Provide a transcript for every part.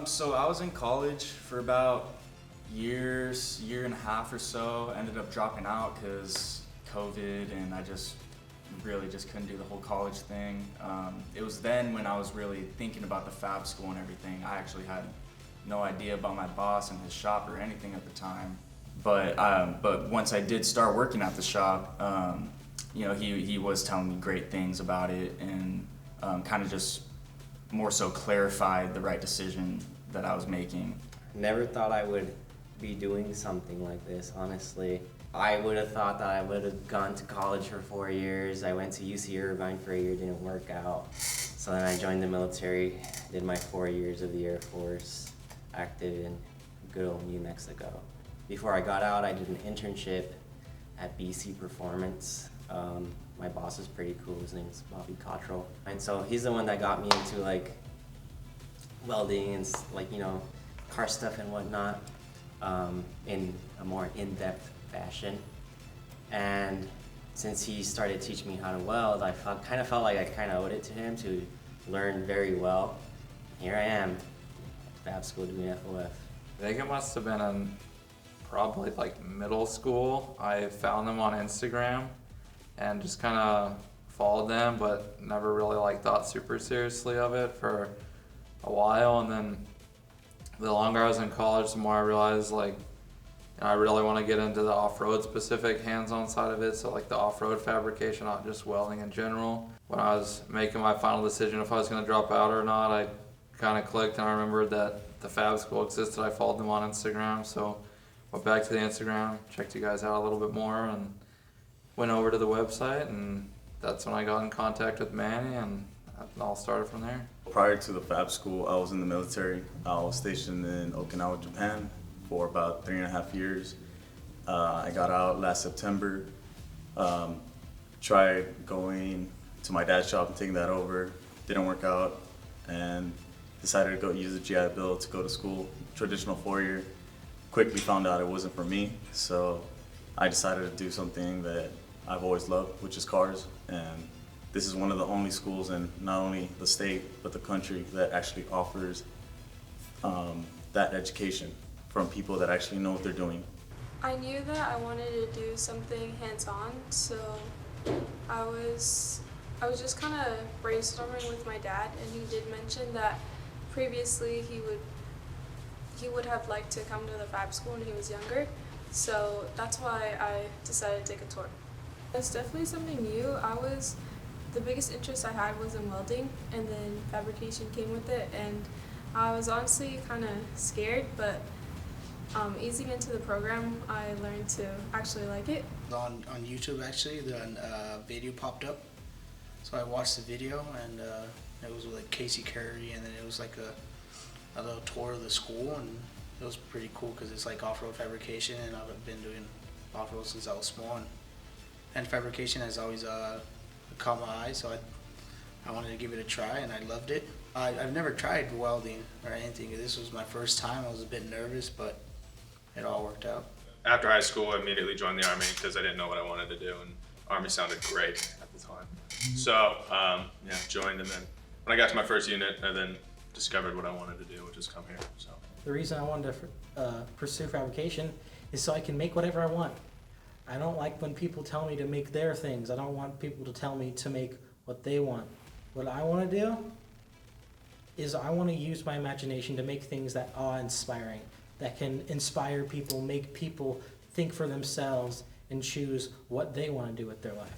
So I was in college for about year and a half or so. Ended up dropping out because COVID, and I just really just couldn't do the whole college thing. It was then when I was really thinking about the fab school and everything. I actually had no idea about my boss and his shop or anything at the time. But once I did start working at the shop, he was telling me great things about it, and kind of just more so clarified the right decision that I was making. Never thought I would be doing something like this, honestly. I would have thought that I would have gone to college for 4 years. I went to UC Irvine for a year, didn't work out. So then I joined the military, did my 4 years of the Air Force, active in good old New Mexico. Before I got out, I did an internship at BC Performance. My boss is pretty cool, his name is Bobby Cottrell. And so he's the one that got me into like welding and car stuff and whatnot in a more in-depth fashion. And since he started teaching me how to weld, I kind of felt like I kind of owed it to him to learn very well. Here I am, fab school doing FOF. I think it must have been in probably like middle school. I found them on Instagram and just kind of followed them, but never really like thought super seriously of it for a while. And then the longer I was in college, the more I realized I really want to get into the off-road specific hands-on side of it. So like the off-road fabrication, not just welding in general. When I was making my final decision if I was going to drop out or not, I kind of clicked and I remembered that the fab school existed. I followed them on Instagram, so went back to the Instagram, checked you guys out a little bit more, and went over to the website, and that's when I got in contact with Manny, and it all started from there. Prior to the fab school, I was in the military. I was stationed in Okinawa, Japan for about 3.5 years. I got out last September, tried going to my dad's shop and taking that over. Didn't work out, and decided to go use the GI Bill to go to school, traditional 4-year. Quickly found out it wasn't for me, so I decided to do something that I've always loved, which is cars. And this is one of the only schools in not only the state, but the country that actually offers that education from people that actually know what they're doing. I knew that I wanted to do something hands-on, so I was just kind of brainstorming with my dad, and he did mention that previously he would have liked to come to the fab school when he was younger, so that's why I decided to take a tour. It's definitely something new. The biggest interest I had was in welding, and then fabrication came with it, and I was honestly kind of scared, but easing into the program, I learned to actually like it. On YouTube, actually, the video popped up, so I watched the video, and it was with like Casey Curry, and then it was like a little tour of the school, and it was pretty cool because it's like off-road fabrication, and I've been doing off-road since I was small, and fabrication has always caught my eye, so I wanted to give it a try, and I loved it. I've never tried welding or anything. This was my first time. I was a bit nervous, but it all worked out. After high school, I immediately joined the Army because I didn't know what I wanted to do, and Army sounded great at the time. So, joined, and then when I got to my first unit, I then discovered what I wanted to do, which is come here. So the reason I wanted to pursue fabrication is so I can make whatever I want. I don't like when people tell me to make their things. I don't want people to tell me to make what they want. What I want to do is I want to use my imagination to make things that are inspiring, that can inspire people, make people think for themselves and choose what they want to do with their life.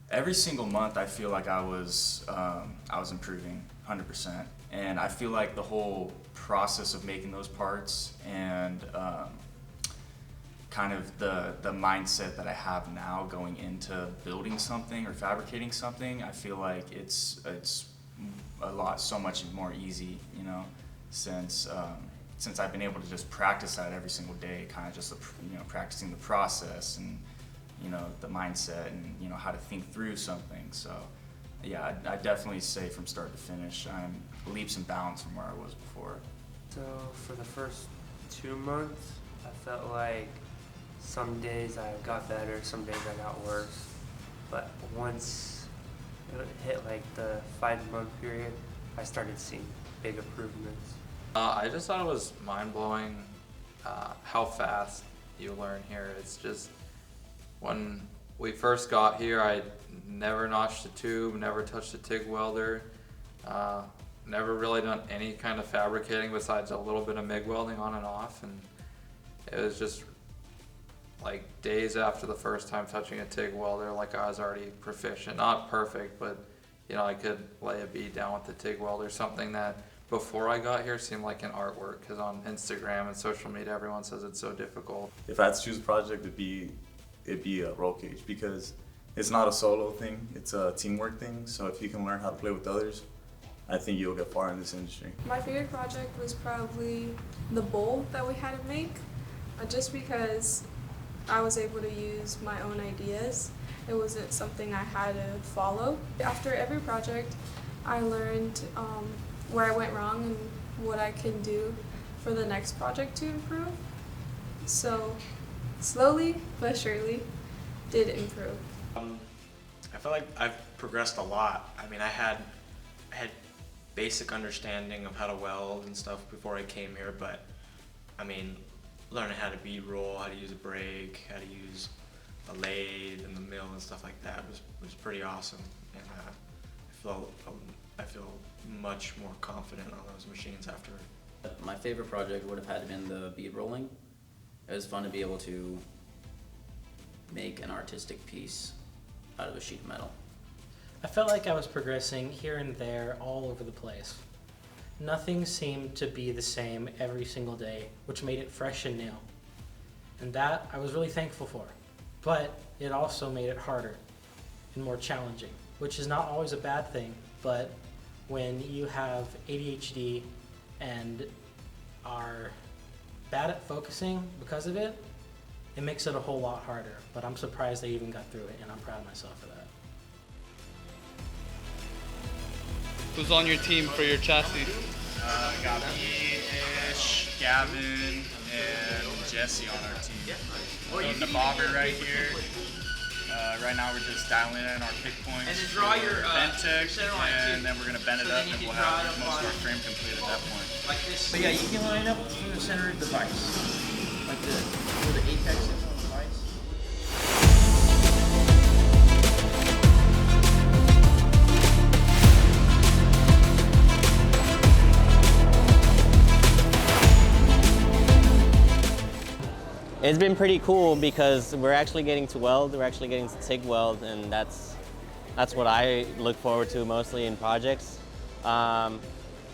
Every single month, I feel like I was improving 100%, and I feel like the whole process of making those parts and kind of the mindset that I have now going into building something or fabricating something, I feel like it's so much more easy, you know, since I've been able to just practice that every single day, kind of just, you know, practicing the process and, you know, the mindset and, you know, how to think through something. So yeah, I definitely say from start to finish, I'm leaps and bounds from where I was before. So for the first 2 months, I felt like some days I got better, some days I got worse. But once it hit like the 5-month period, I started seeing big improvements. I just thought it was mind-blowing how fast you learn here. It's just, when we first got here, I never notched a tube, never touched a TIG welder, never really done any kind of fabricating besides a little bit of MIG welding on and off, and it was just like days after the first time touching a TIG welder, like I was already proficient. Not perfect, but you know, I could lay a bead down with the TIG welder, something that before I got here seemed like an artwork, because on Instagram and social media everyone says it's so difficult. If I had to choose a project, it'd be a roll cage, because it's not a solo thing, it's a teamwork thing. So if you can learn how to play with others, I think you'll get far in this industry. My favorite project was probably the bowl that we had to make, just because I was able to use my own ideas. It wasn't something I had to follow. After every project, I learned where I went wrong and what I can do for the next project to improve. So slowly but surely did improve. I feel like I've progressed a lot. I mean, I had basic understanding of how to weld and stuff before I came here, but I mean, learning how to bead roll, how to use a brake, how to use a lathe and the mill and stuff like that was pretty awesome. And I feel much more confident on those machines after. My favorite project would have had to been the bead rolling. It was fun to be able to make an artistic piece out of a sheet of metal. I felt like I was progressing here and there all over the place. Nothing seemed to be the same every single day, which made it fresh and new. And that I was really thankful for. But it also made it harder and more challenging, which is not always a bad thing, but when you have ADHD and are bad at focusing because of it, it makes it a whole lot harder. But I'm surprised they even got through it, and I'm proud of myself for that. Who's on your team for your chassis? Got me, Ish, Gavin, and Jesse on our team. Building the bobber right here. Right now we're just dialing in our pick points. And then draw your bend tick, center line and then we're gonna bend it So up, then you and can we'll draw have it up most of on- our frame complete at that point. Like this. So yeah, you can line up from the center of the device, like where the apex is on the device. It's been pretty cool because we're actually getting to weld, we're actually getting to TIG weld, and that's what I look forward to mostly in projects.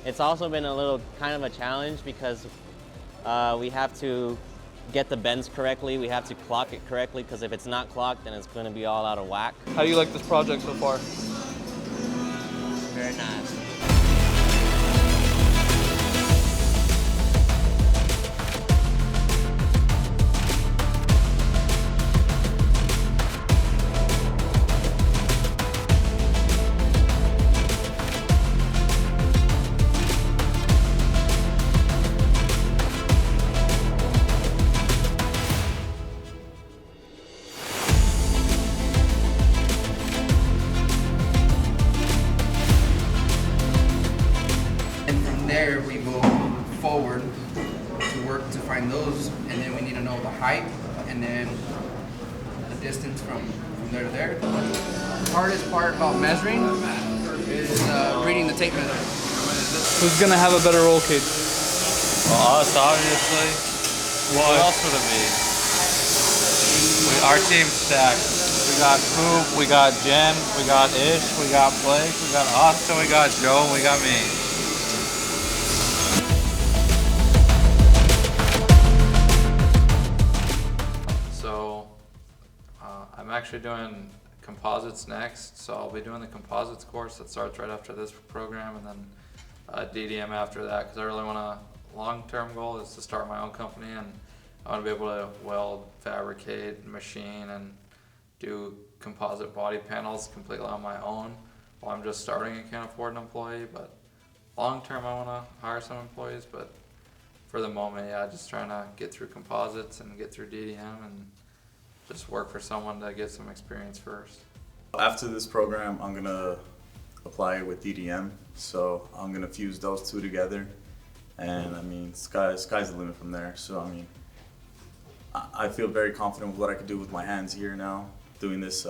It's also been a little kind of a challenge because we have to get the bends correctly, we have to clock it correctly, because if it's not clocked, then it's going to be all out of whack. How do you like this project so far? Very nice. There we go forward to work to find those, and then we need to know the height and then the distance from there to there. The hardest part about measuring is reading the tape measure. Who's gonna have a better roll cage? Well, us, obviously. Who else would it be? Our team's stacked. We got Coop, we got Jen, we got Ish, we got Blake, we got Austin, we got Joe, and we got me. actually doing composites next, so I'll be doing the composites course that starts right after this program, and then DDM after that, because I really want to, long-term goal is to start my own company, and I want to be able to weld, fabricate, machine, and do composite body panels completely on my own while I'm just starting and can't afford an employee. But long-term I want to hire some employees, but for the moment, yeah, just trying to get through composites and get through DDM and just work for someone to get some experience first. After this program, I'm gonna apply with DDM, so I'm gonna fuse those two together, and I mean, sky's the limit from there. So I mean, I feel very confident with what I could do with my hands here now, doing this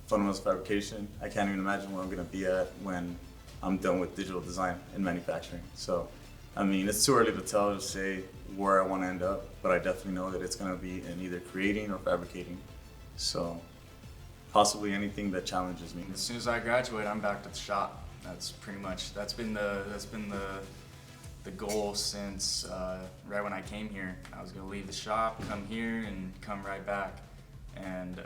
Fundamentals of Fabrication. I can't even imagine where I'm gonna be at when I'm done with digital design and manufacturing. So, I mean, it's too early to tell to say where I want to end up, but I definitely know that it's gonna be in either creating or fabricating. So, possibly anything that challenges me. As soon as I graduate, I'm back to the shop. That's been the goal since right when I came here. I was gonna leave the shop, come here, and come right back. And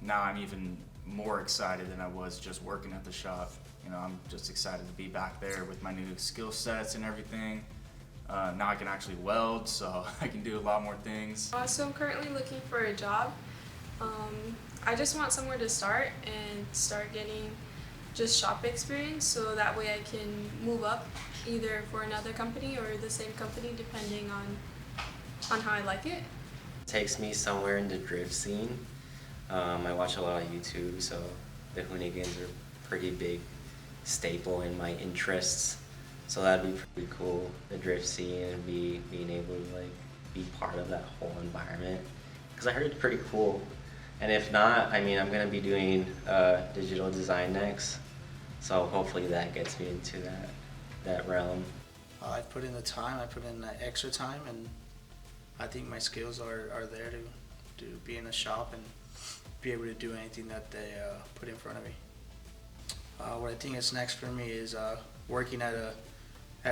now I'm even more excited than I was just working at the shop. You know, I'm just excited to be back there with my new skill sets and everything. Now I can actually weld, so I can do a lot more things. So I'm currently looking for a job. I just want somewhere to start and start getting just shop experience, so that way I can move up either for another company or the same company, depending on how I like it. Takes me somewhere in the drift scene. I watch a lot of YouTube, so the Hoonigans are pretty big staple in my interests. So that'd be pretty cool, the drift scene, and being able to like be part of that whole environment. Because I heard it's pretty cool. And if not, I mean, I'm gonna be doing digital design next. So hopefully that gets me into that realm. I put in the time, I put in the extra time, and I think my skills are there to be in a shop and be able to do anything that they put in front of me. What I think is next for me is working at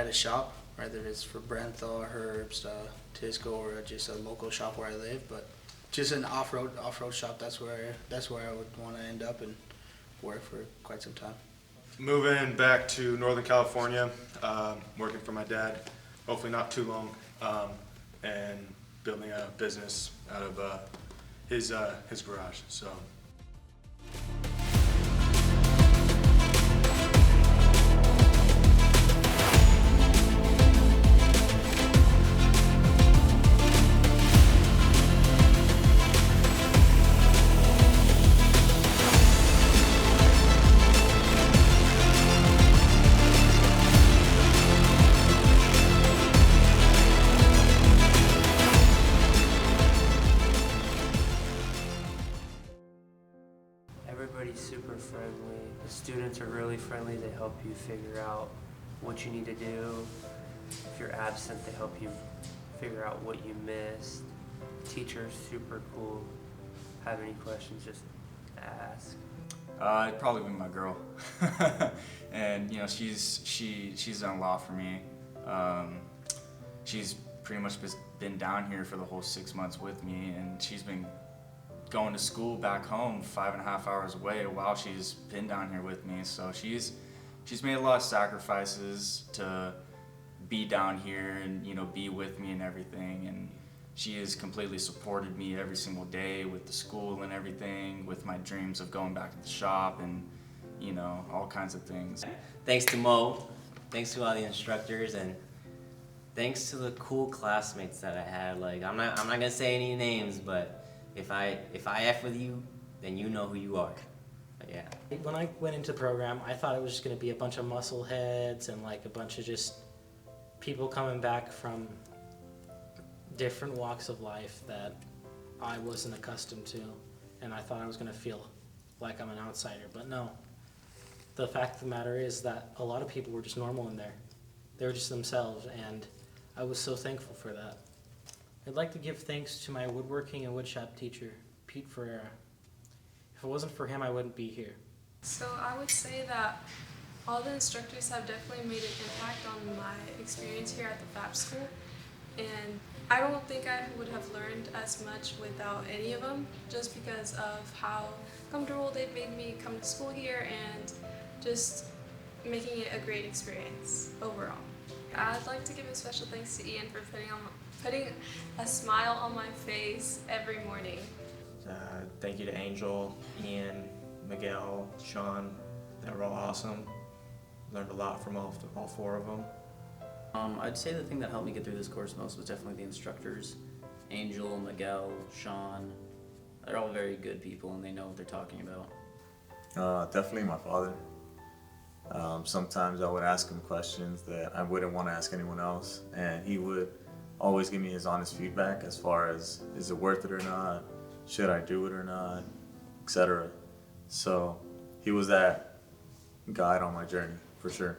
a shop, whether it's for Brenthal, Herbst, Tisco, or just a local shop where I live, but just an off-road shop. That's where I would want to end up and work for quite some time. Moving back to Northern California, working for my dad, hopefully not too long, and building a business out of his garage. So. Everybody's super friendly. The students are really friendly. They help you figure out what you need to do. If you're absent, they help you figure out what you missed. Teachers, super cool. Have any questions, just ask. It'd probably be my girl. And you know, she's done a lot for me. She's pretty much been down here for the whole 6 months with me, and she's been going to school back home 5.5 hours away while she's been down here with me. So she's made a lot of sacrifices to be down here and, you know, be with me and everything. And she has completely supported me every single day with the school and everything, with my dreams of going back to the shop and, you know, all kinds of things. Thanks to Mo, thanks to all the instructors, and thanks to the cool classmates that I had. Like, I'm not gonna say any names, but if I F with you, then you know who you are. But yeah. When I went into the program, I thought it was just going to be a bunch of muscle heads and like a bunch of just people coming back from different walks of life that I wasn't accustomed to, and I thought I was going to feel like I'm an outsider. But no, the fact of the matter is that a lot of people were just normal in there. They were just themselves, and I was so thankful for that. I'd like to give thanks to my woodworking and woodshop teacher, Pete Ferreira. If it wasn't for him, I wouldn't be here. So I would say that all the instructors have definitely made an impact on my experience here at the Fab School. And I don't think I would have learned as much without any of them, just because of how comfortable they've made me come to school here and just making it a great experience overall. I'd like to give a special thanks to Ian for putting a smile on my face every morning. Thank you to Angel, Ian, Miguel, Sean. They were all awesome. Learned a lot from all four of them. I'd say the thing that helped me get through this course most was definitely the instructors. Angel, Miguel, Sean. They're all very good people and they know what they're talking about. Definitely my father. Sometimes I would ask him questions that I wouldn't want to ask anyone else, and he would always give me his honest feedback as far as is it worth it or not, should I do it or not, etc. So he was that guide on my journey for sure.